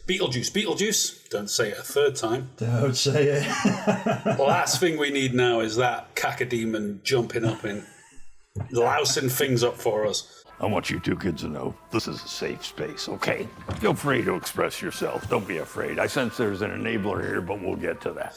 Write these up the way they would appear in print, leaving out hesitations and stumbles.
Beetlejuice Beetlejuice. Don't say it a third time. Don't say it. The last thing we need now is that cacodemon jumping up and lousing things up for us. I want you two kids to know this is a safe space, okay? Feel free to express yourselves. Don't be afraid. I sense there's an enabler here, but we'll get to that.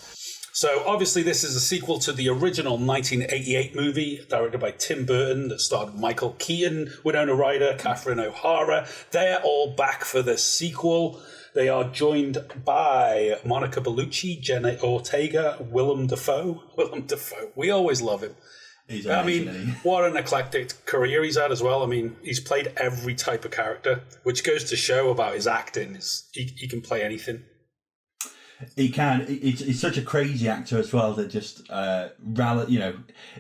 So obviously this is a sequel to the original 1988 movie directed by Tim Burton that starred Michael Keaton, Winona Ryder, Catherin O'Hara. They're all back for the sequel. They are joined by Monica Bellucci, Jenna Ortega, Willem Dafoe. We always love him. He's amazing, isn't he? What an eclectic career he's had as well. I mean, he's played every type of character, which goes to show about his acting. He can play anything. He can. He's such a crazy actor as well that just,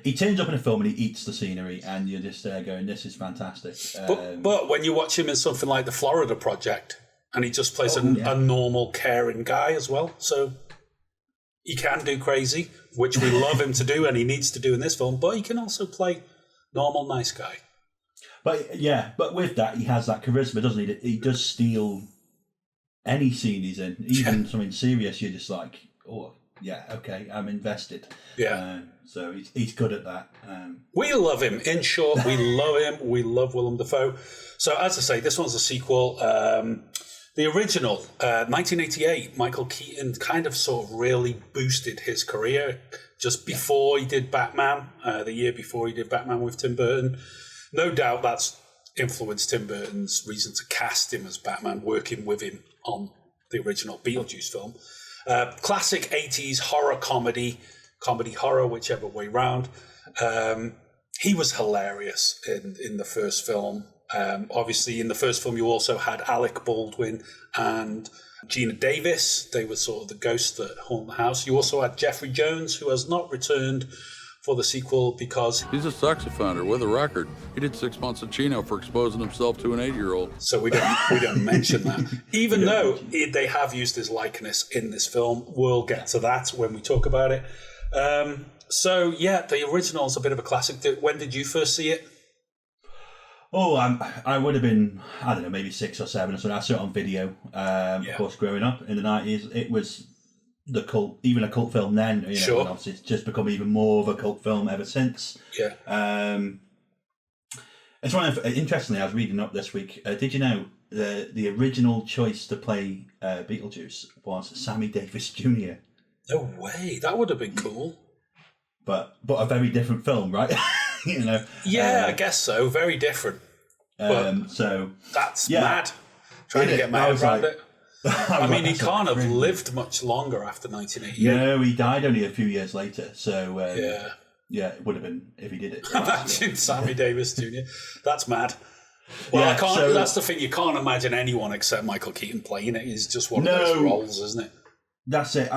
he turns up in a film and he eats the scenery and you're just there going, this is fantastic. But when you watch him in something like The Florida Project, and he just plays a normal, caring guy as well. So he can do crazy, which we love him to do and he needs to do in this film, but he can also play normal, nice guy. But with that, he has that charisma, doesn't he? He does steal any scene he's in, even something serious, you're just like, oh, yeah, okay, I'm invested. Yeah. So he's good at that. We love him. In short, we love him. We love Willem Dafoe. So as I say, this one's a sequel. The original, 1988, Michael Keaton kind of sort of really boosted his career just before he did Batman, the year before he did Batman with Tim Burton. No doubt that's influenced Tim Burton's reason to cast him as Batman, working with him on the original Beetlejuice film. Classic 80s horror comedy horror, whichever way round. He was hilarious in the first film. Obviously, in the first film, you also had Alec Baldwin and Gina Davis. They were sort of the ghosts that haunt the house. You also had Jeffrey Jones, who has not returned for the sequel because he's a sex offender with a record. He did 6 months in Chino for exposing himself to an 8-year-old. So we don't mention that, even though they have used his likeness in this film. We'll get to that when we talk about it. So yeah, the original is a bit of a classic. When did you first see it? Oh, I would have been, I don't know, maybe 6 or 7 or something. I saw it on video. Of course, growing up in the 90s, it was the cult, even a cult film then. Sure. And obviously it's just become even more of a cult film ever since. Yeah. It's one of, interestingly, I was reading up this week. Did you know the original choice to play Beetlejuice was Sammy Davis Jr.? No way. That would have been cool. But a very different film, right? Yeah, I guess so. Very different. So that's mad. Trying to get my head around it. I mean, he can't have lived much longer after 1988. No, he died only a few years later. So it would have been if he did it. Imagine Sammy Davis Jr. That's mad. Well, I can't. That's the thing. You can't imagine anyone except Michael Keaton playing it. He's just one of those roles, isn't it? That's it.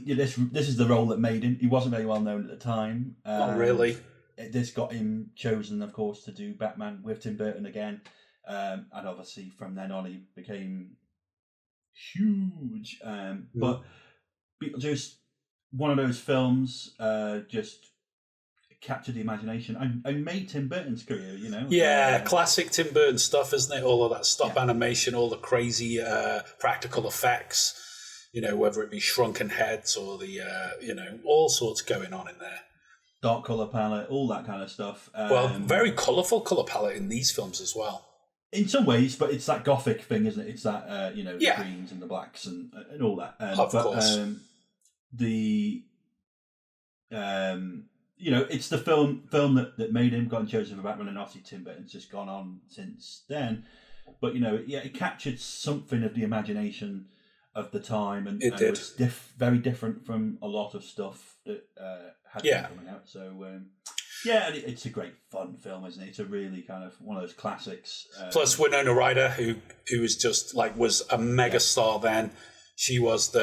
This is the role that made him. He wasn't very well known at the time. Not really. This got him chosen, of course, to do Batman with Tim Burton again, and obviously from then on he became huge. But Beetlejuice, one of those films, just captured the imagination and made Tim Burton's career. Yeah, classic Tim Burton stuff, isn't it? All of that stop animation, all the crazy practical effects. Whether it be shrunken heads or the all sorts going on in there. Dark colour palette, all that kind of stuff. Very colourful colour palette in these films as well. In some ways, but it's that gothic thing, isn't it? It's that, the greens and the blacks and all that. Of course. It's the film that made him, got him chosen for Batman, and obviously Tim Burton's just gone on since then. But, it captured something of the imagination of the time, and it was very different from a lot of stuff that had been coming out. So it's a great fun film, isn't it? It's a really kind of one of those classics. Plus Winona Ryder, who was just was a mega star then. She was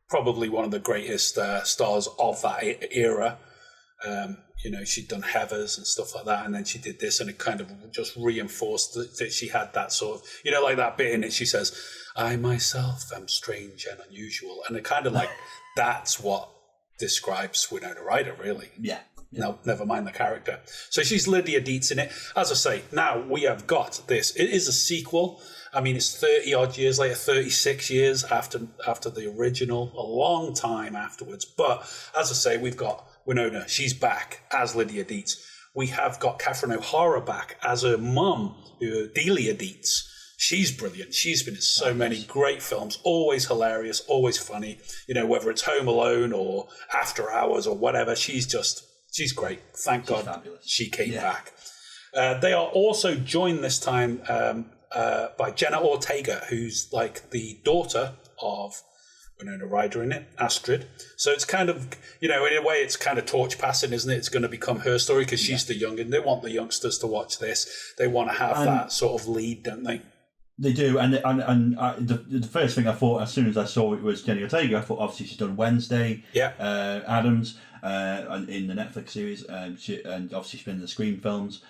probably one of the greatest stars of that era. She'd done Heathers and stuff like that, and then she did this, and it kind of just reinforced that she had that sort of, like that bit in it. She says, "I myself am strange and unusual," and it kind of that's what describes Winona Ryder, really. Yeah, No, never mind the character. So she's Lydia Deetz in it. As I say, now we have got this. It is a sequel. I mean, it's 30 odd years later, 36 years after the original, a long time afterwards. But as I say, we've got Winona. She's back as Lydia Deetz. We have got Catherin O'Hara back as her mum, Delia Deetz. She's brilliant. She's been in so many great films, always hilarious, always funny. You know, whether it's Home Alone or After Hours or whatever, she's great. Thank God fabulous. She came back. They are also joined this time by Jenna Ortega, who's like the daughter of Winona Ryder in it, Astrid. So it's kind of, you know, in a way it's kind of torch passing, isn't it? It's going to become her story because she's the young, and they want the youngsters to watch this. They want to have that sort of lead, don't they? They do, and the first thing I thought as soon as I saw it was Jenna Ortega. I thought obviously she's done Wednesday, Addams in the Netflix series, and obviously she's been in the Scream films.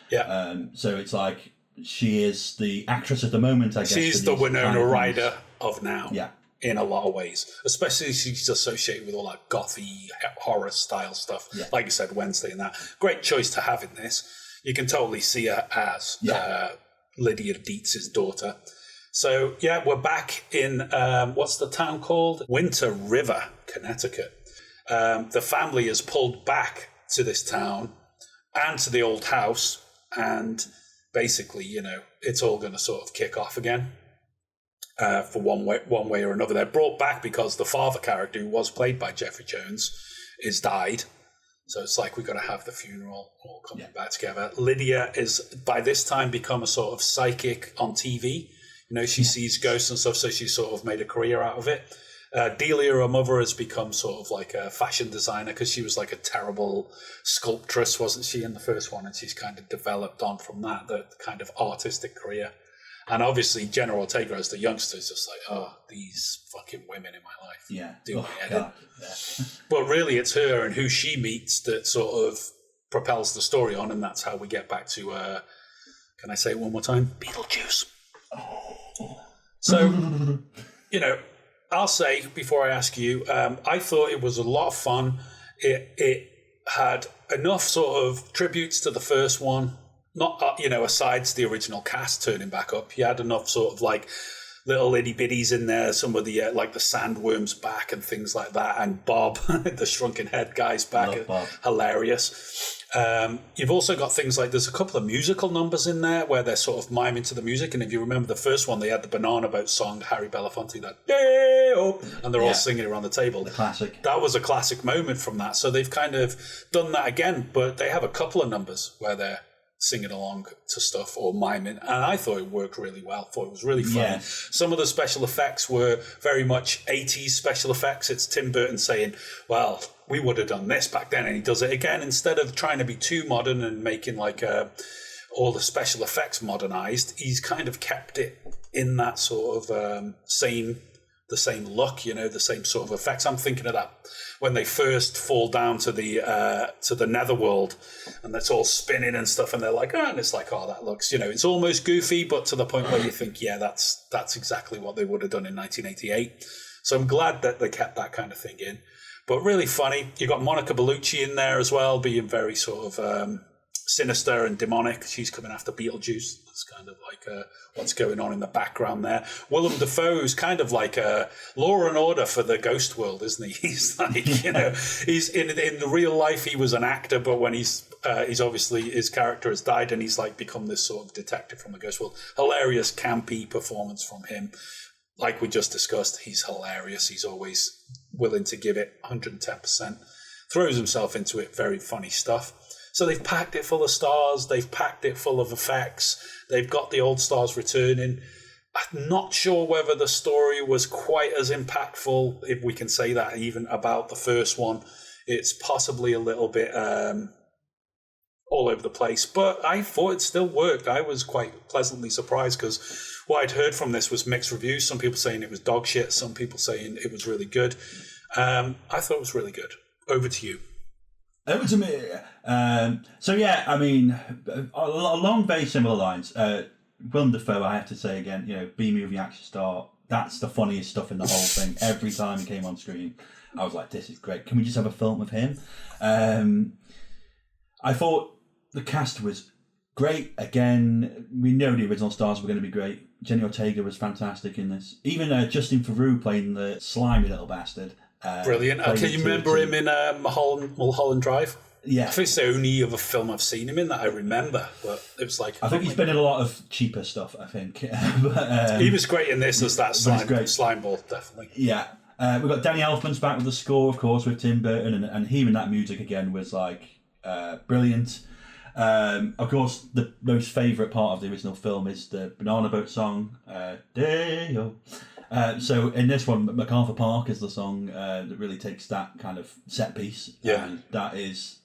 So it's like she is the actress at the moment. I guess she's the Winona Ryder of now. Yeah. In a lot of ways, especially she's associated with all that gothy horror style stuff. Yeah. Like you said, Wednesday and that. Great choice to have in this. You can totally see her as Lydia Deetz's daughter. So, yeah, we're back in, what's the town called? Winter River, Connecticut. The family is pulled back to this town and to the old house. And basically, you know, it's all going to sort of kick off again. For one way or another. They're brought back because the father character, who was played by Jeffrey Jones, is died. So it's like we've got to have the funeral all coming back together. Lydia is, by this time, become a sort of psychic on TV. You know, she sees ghosts and stuff, so she's sort of made a career out of it. Delia, her mother, has become sort of like a fashion designer because she was like a terrible sculptress, wasn't she, in the first one? And she's kind of developed on from that, the kind of artistic career. And obviously, Jenna Ortega as the youngster is just like, oh, these fucking women in my life. Do my head in. But really, it's her and who she meets that sort of propels the story on, and that's how we get back to, can I say it one more time? Beetlejuice. So, you know, I'll say, before I ask you, I thought it was a lot of fun. It had enough sort of tributes to the first one. Not, you know, aside to the original cast turning back up, you had enough sort of like little itty bitties in there, some of the like the sandworms back and things like that, and Bob, the shrunken head guy's back, hilarious. You've also got things like there's a couple of musical numbers in there where they're sort of miming to the music, and if you remember the first one, they had the Banana Boat song, Harry Belafonte, that and they're all singing around the table. The classic. That was a classic moment from that. So they've kind of done that again, but they have a couple of numbers where they're singing along to stuff or miming, and I thought it worked really well. Thought it was really funny. Some of the special effects were very much 80s special effects. It's Tim Burton saying, well, we would have done this back then, and he does it again instead of trying to be too modern and making like all the special effects modernized. He's kind of kept it in that sort of the same look, you know, the same sort of effects. I'm thinking of that when they first fall down to the netherworld and it's all spinning and stuff, and they're like, oh, and it's like, oh, that looks, you know, it's almost goofy, but to the point where you think, yeah, that's exactly what they would have done in 1988. So I'm glad that they kept that kind of thing in. But really funny. You got Monica Bellucci in there as well, being very sort of sinister and demonic. She's coming after Beetlejuice. That's kind of like what's going on in the background there. Willem Dafoe is kind of like a law and order for the ghost world, isn't he? He's like, you know, he's in the real life, he was an actor, but when he's obviously, his character has died and he's like become this sort of detective from the ghost world. Hilarious, campy performance from him. Like we just discussed, he's hilarious. He's always willing to give it 110%. Throws himself into it. Very funny stuff. So they've packed it full of stars. They've packed it full of effects. They've got the old stars returning. I'm not sure whether the story was quite as impactful, if we can say that, even about the first one. It's possibly a little bit all over the place, but I thought it still worked. I was quite pleasantly surprised because what I'd heard from this was mixed reviews. Some people saying it was dog shit. Some people saying it was really good. I thought it was really good. Over to you. Over to me. So yeah, I mean, along very similar lines. Willem Dafoe, I have to say again, you know, B-movie action star. That's the funniest stuff in the whole thing. Every time he came on screen, I was like, "This is great. Can we just have a film of him?" I thought the cast was great. Again, we know the original stars were going to be great. Jenna Ortega was fantastic in this. Even Justin Theroux playing the slimy little bastard. Brilliant. Can you remember him in Mulholland Drive? Yeah. I think it's the only other film I've seen him in that I remember. But it was like... I think he's been in a lot of cheaper stuff, I think. But, he was great in this as that slime ball, definitely. Yeah. We've got Danny Elfman's back with the score, of course, with Tim Burton. And hearing that music again was like brilliant. Of course, the most favourite part of the original film is the Banana Boat song, Day-O. So in this one, MacArthur Park is the song that really takes that kind of set piece. Yeah. And that is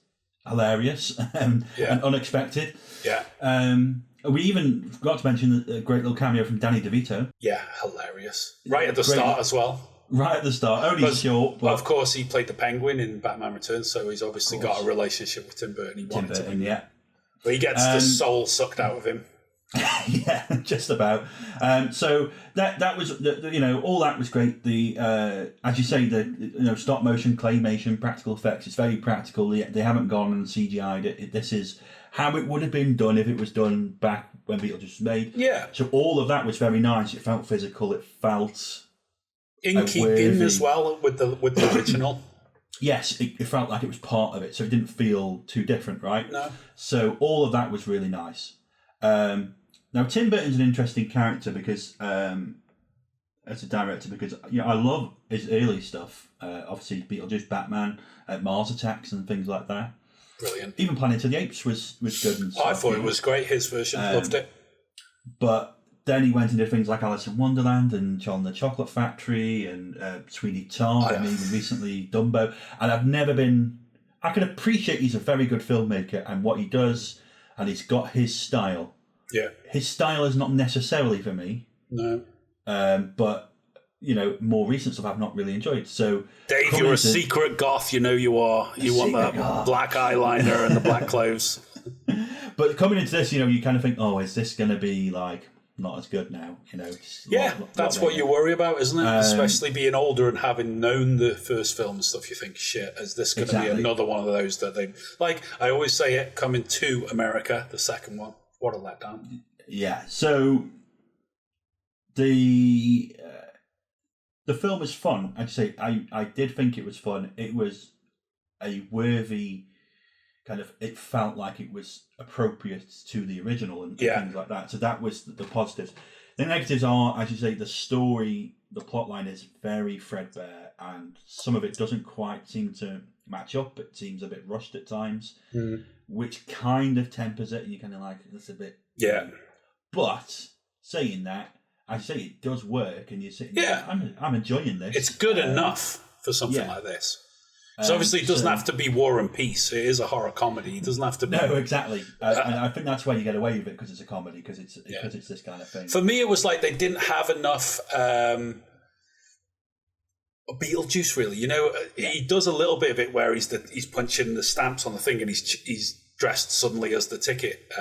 hilarious and unexpected. Yeah. We even forgot to mention a great little cameo from Danny DeVito. Yeah, hilarious. Right at the start as well. Right at the start, only short. But of course, he played the Penguin in Batman Returns, so he's obviously got a relationship with Tim Burton. But he gets the soul sucked out of him. Yeah, just about. So that was all that was great. The as you say, the stop motion, claymation, practical effects. It's very practical. They haven't gone and CGI'd it. This is how it would have been done if it was done back when Beetlejuice was made. Yeah. So all of that was very nice. It felt physical. It felt in keeping as well with the original. Yes, it felt like it was part of it, so it didn't feel too different, right? No. So all of that was really nice. Now, Tim Burton's an interesting character because, as a director, because I love his early stuff. Obviously, Beetlejuice, Batman, Mars Attacks, and things like that. Brilliant. Even Planet of the Apes was good. And stuff, I thought it was great. His version, loved it. But then he went and did things like Alice in Wonderland and Charlie and the Chocolate Factory and Sweeney Todd and even recently Dumbo. And I've never been... I can appreciate he's a very good filmmaker and what he does, and he's got his style. Yeah. His style is not necessarily for me. No. But, more recent stuff I've not really enjoyed. So, Dave, you're a secret goth, you are. You want that black eyeliner and the black clothes. But coming into this, you kind of think, oh, is this going to be like... not as good now, that's what you worry about, isn't it? Especially being older and having known the first film and stuff, you think, shit, is this going to be another one of those that they... Like, I always say it, coming to America, the second one. What a letdown. Yeah, so the film is fun. I'd say I did think it was fun. It was a worthy... kind of, it felt like it was appropriate to the original and things like that. So that was the positives. The negatives are, as you say, the story, the plot line is very threadbare and some of it doesn't quite seem to match up. It seems a bit rushed at times, which kind of tempers it and you're kind of like, it's a bit... Yeah. But saying that, as you say, it does work and you're sitting there, I'm enjoying this. It's good enough for something like this. So obviously it doesn't have to be War and Peace. It is a horror comedy. It doesn't have to be... No, exactly. And I think that's why you get away with it, because it's a comedy, because it's this kind of thing. For me, it was like they didn't have enough Beetlejuice, really. He does a little bit of it where he's punching the stamps on the thing and he's dressed suddenly as the ticket.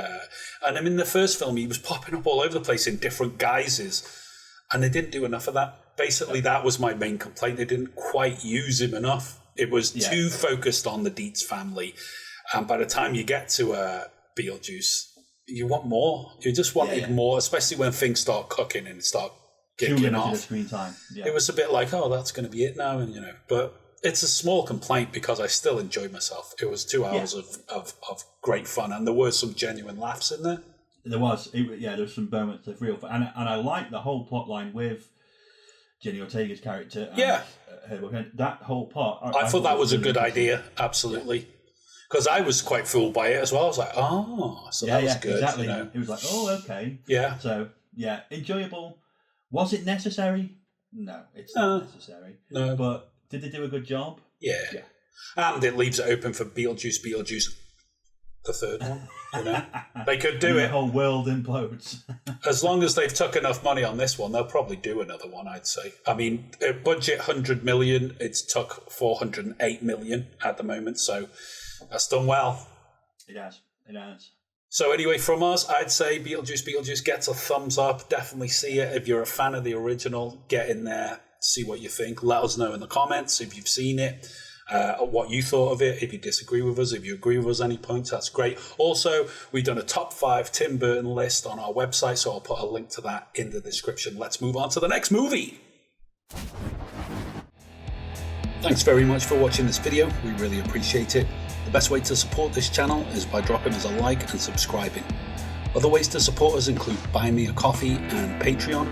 And in the first film, he was popping up all over the place in different guises. And they didn't do enough of that. Basically, that was my main complaint. They didn't quite use him enough. It was too focused on the Deetz family. And by the time you get to Beetlejuice, you want more. You just wanted more, especially when things start cooking and start kicking off. Screen time. Yeah. It was a bit like, oh, that's going to be it now. And but it's a small complaint because I still enjoyed myself. It was 2 hours of great fun. And there were some genuine laughs in there. There was. There was some moments of real fun. And I liked the whole plot line with Jenna Ortega's character. That whole part. I thought that was a good idea, absolutely. Because I was quite fooled by it as well. I was like, that was good. Exactly. It was like, okay. Yeah. So, enjoyable. Was it necessary? No, it's not necessary. No. But did they do a good job? Yeah. And it leaves it open for Beetlejuice, the third one. They could do it. The whole world implodes. As long as they've took enough money on this one, they'll probably do another one, I'd say. I mean, budget 100 million, it's took 408 million at the moment, so that's done well. It has. So anyway, from us, I'd say Beetlejuice gets a thumbs up. Definitely see it. If you're a fan of the original, get in there, see what you think. Let us know in the comments if you've seen it. what you thought of it. If you disagree with us, if you agree with us any points, that's great. Also, we've done a top 5 Tim Burton list on our website, so I'll put a link to that in the description. Let's move on to the next movie. Thanks very much for watching this video. We really appreciate it. The best way to support this channel is by dropping us a like and subscribing. Other ways to support us include Buy Me a Coffee and Patreon.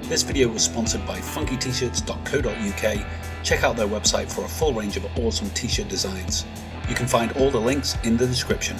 This video was sponsored by funkyt-shirts.co.uk. Check out their website for a full range of awesome t-shirt designs. You can find all the links in the description.